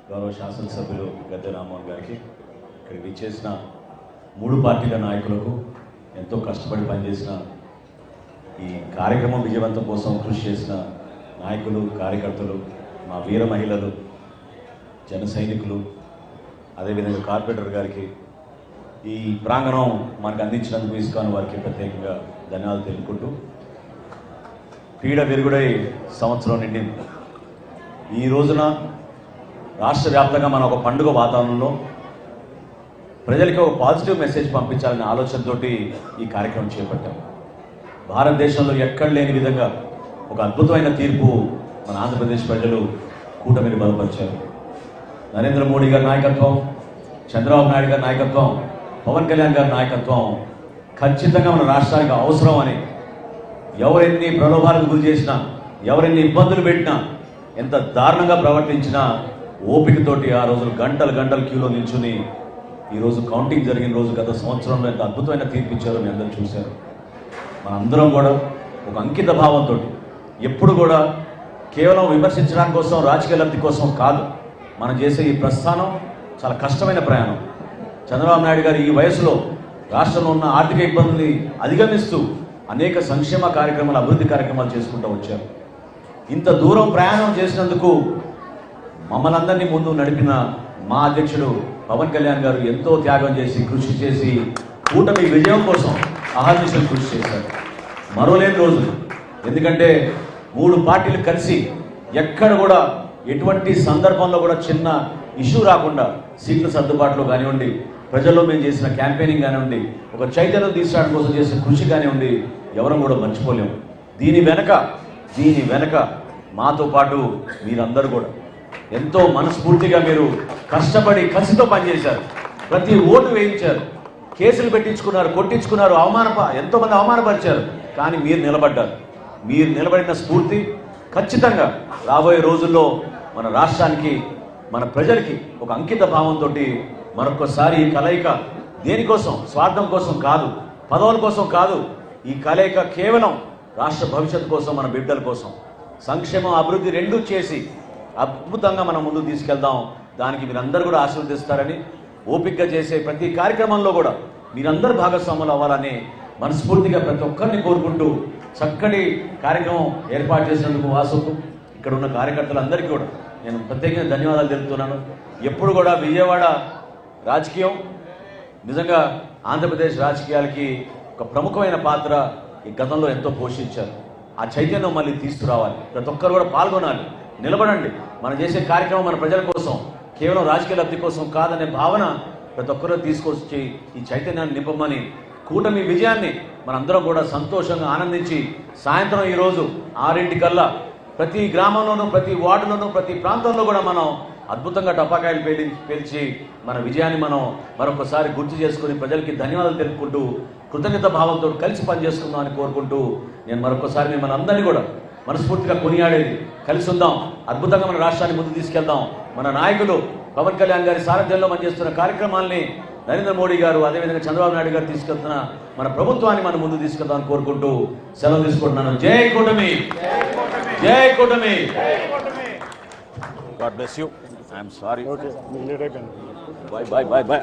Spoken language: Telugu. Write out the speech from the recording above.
గౌరవ శాసనసభ్యులు గద్దె రామ్మోహన్ గారికి, ఇక్కడ విచ్చేసిన 3 పార్టీల నాయకులకు, ఎంతో కష్టపడి పనిచేసిన ఈ కార్యక్రమం విజయవంతం కోసం కృషి చేసిన నాయకులు, కార్యకర్తలు, మా వీర మహిళలు, జన సైనికులు, అదేవిధంగా కార్పొరేటర్ గారికి, ఈ ప్రాంగణం మనకు అందించినందుకు ఇస్కాన్ వారికి ప్రత్యేకంగా ధన్యవాదాలు తెలుపుకుంటూ, పీడ విరుగుడై సంవత్సరం నిండింది. ఈ రోజున రాష్ట్ర వ్యాప్తంగా మనం ఒక పండుగ వాతావరణంలో ప్రజలకి ఒక పాజిటివ్ మెసేజ్ పంపించాలనే ఆలోచనతోటి ఈ కార్యక్రమం చేపట్టాం. భారతదేశంలో ఎక్కడ లేని విధంగా ఒక అద్భుతమైన తీర్పు మన ఆంధ్రప్రదేశ్ ప్రజలు కూటమిని బలపరిచారు. నరేంద్ర మోడీ గారి నాయకత్వం, చంద్రబాబు నాయుడు గారి నాయకత్వం, పవన్ కళ్యాణ్ గారి నాయకత్వం ఖచ్చితంగా మన రాష్ట్రానికి అవసరం అని, ఎవరెన్ని ప్రలోభాలకు గురి చేసినా, ఎవరెన్ని ఇబ్బందులు పెట్టినా, ఎంత దారుణంగా ప్రవర్తించినా ఓపికతోటి ఆ రోజులు గంటలు గంటలు క్యూలో నిల్చుని ఈరోజు కౌంటింగ్ జరిగిన రోజు గత సంవత్సరంలో ఎంత అద్భుతమైన తీర్పు ఇచ్చారో మీ అందరూ చూశారు. మనందరం కూడా ఒక అంకిత భావంతో ఎప్పుడు కూడా కేవలం విమర్శించడానికి కోసం, రాజకీయ లబ్ధి కోసం కాదు మనం చేసే ఈ ప్రస్థానం చాలా కష్టమైన ప్రయాణం. చంద్రబాబు నాయుడు గారు ఈ వయసులో రాష్ట్రంలో ఉన్న ఆర్థిక ఇబ్బందుల్ని అధిగమిస్తూ అనేక సంక్షేమ కార్యక్రమాలు, అభివృద్ధి కార్యక్రమాలు చేసుకుంటూ వచ్చారు. ఇంత దూరం ప్రయాణం చేసినందుకు మమ్మల్ని అందరినీ ముందు నడిపిన మా అధ్యక్షుడు పవన్ కళ్యాణ్ గారు ఎంతో త్యాగం చేసి, కృషి చేసి కూటమి విజయం కోసం అహర్నిశలు కృషి చేశారు. మరోలేని రోజు, ఎందుకంటే 3 పార్టీలు కలిసి ఎక్కడ కూడా ఎటువంటి సందర్భంలో కూడా చిన్న ఇష్యూ రాకుండా సీట్ల సర్దుబాటులో కానివ్వండి, ప్రజల్లో మేము చేసిన క్యాంపెయినింగ్ కానివ్వండి, ఒక చైతన్యం తీసుకురావడం కోసం చేసిన కృషి కానివ్వండి, ఎవరం కూడా మర్చిపోలేము. దీని వెనక మాతో పాటు మీరందరూ కూడా ఎంతో మనస్ఫూర్తిగా మీరు కష్టపడి కసితో పనిచేశారు. ప్రతి ఓటు వేయించారు, కేసులు పెట్టించుకున్నారు, కొట్టించుకున్నారు, ఎంతోమంది అవమానపరిచారు. కానీ మీరు నిలబడ్డారు. మీరు నిలబడిన స్ఫూర్తి ఖచ్చితంగా రాబోయే రోజుల్లో మన రాష్ట్రానికి, మన ప్రజలకి ఒక అంకిత భావంతో మరొకసారి ఈ కలయిక దేనికోసం, స్వార్థం కోసం కాదు, పదవుల కోసం కాదు, ఈ కలయిక కేవలం రాష్ట్ర భవిష్యత్తు కోసం, మన బిడ్డల కోసం, సంక్షేమం, అభివృద్ధి రెండూ చేసి అద్భుతంగా మనం ముందుకు తీసుకెళ్దాం. దానికి మీరందరూ కూడా ఆశీర్వదిస్తారని, ఓపికగా చేసే ప్రతి కార్యక్రమంలో కూడా మీరందరూ భాగస్వాములు అవ్వాలని మనస్ఫూర్తిగా ప్రతి ఒక్కరిని కోరుకుంటూ, చక్కటి కార్యక్రమం ఏర్పాటు చేసినందుకు వాసుకు, ఇక్కడ ఉన్న కార్యకర్తలందరికీ కూడా నేను ప్రత్యేకంగా ధన్యవాదాలు తెలుపుతున్నాను. ఎప్పుడు కూడా విజయవాడ రాజకీయం నిజంగా ఆంధ్రప్రదేశ్ రాజకీయాలకి ఒక ప్రముఖమైన పాత్ర ఈ గతంలో ఎంతో పోషించారు. ఆ చైతన్యం మళ్ళీ తీసుకురావాలి. ప్రతి ఒక్కరు కూడా పాల్గొనాలి, నిలబడండి. మనం చేసే కార్యక్రమం మన ప్రజల కోసం, కేవలం రాజకీయ లబ్ధి కోసం కాదనే భావన ప్రతి ఒక్కరూ తీసుకొచ్చి ఈ చైతన్యాన్ని నింపమని, కూటమి విజయాన్ని మనందరం కూడా సంతోషంగా ఆనందించి, సాయంత్రం ఈరోజు 6 కల్లా ప్రతి గ్రామంలోనూ, ప్రతి వార్డులోనూ, ప్రతి ప్రాంతంలో కూడా మనం అద్భుతంగా టపాకాయలు పేల్చి మన విజయాన్ని మనం మరొకసారి గుర్తు చేసుకుని ప్రజలకి ధన్యవాదాలు తెలుపుకుంటూ, కృతజ్ఞత భావంతో కలిసి పనిచేసుకుందాం అని కోరుకుంటూ, నేను మరొకసారి మిమ్మల్ని అందరినీ కూడా మనస్ఫూర్తిగా కొనియాడేది, కలిసి ఉందాం, అద్భుతంగా మన రాష్ట్రాన్ని ముందు తీసుకెళ్దాం. మన నాయకులు పవన్ కళ్యాణ్ గారి సారథ్యంలో మనం చేస్తున్న కార్యక్రమాల్ని నరేంద్ర మోడీ గారు, అదేవిధంగా చంద్రబాబు నాయుడు గారు తీసుకెళ్తున్న మన ప్రభుత్వాన్ని మనం ముందు తీసుకెళ్దాం అని కోరుకుంటూ సెలవు తీసుకుంటున్నాను. జై కూటమి, జై కూటమి. God bless you. I am sorry. Okay. Bye.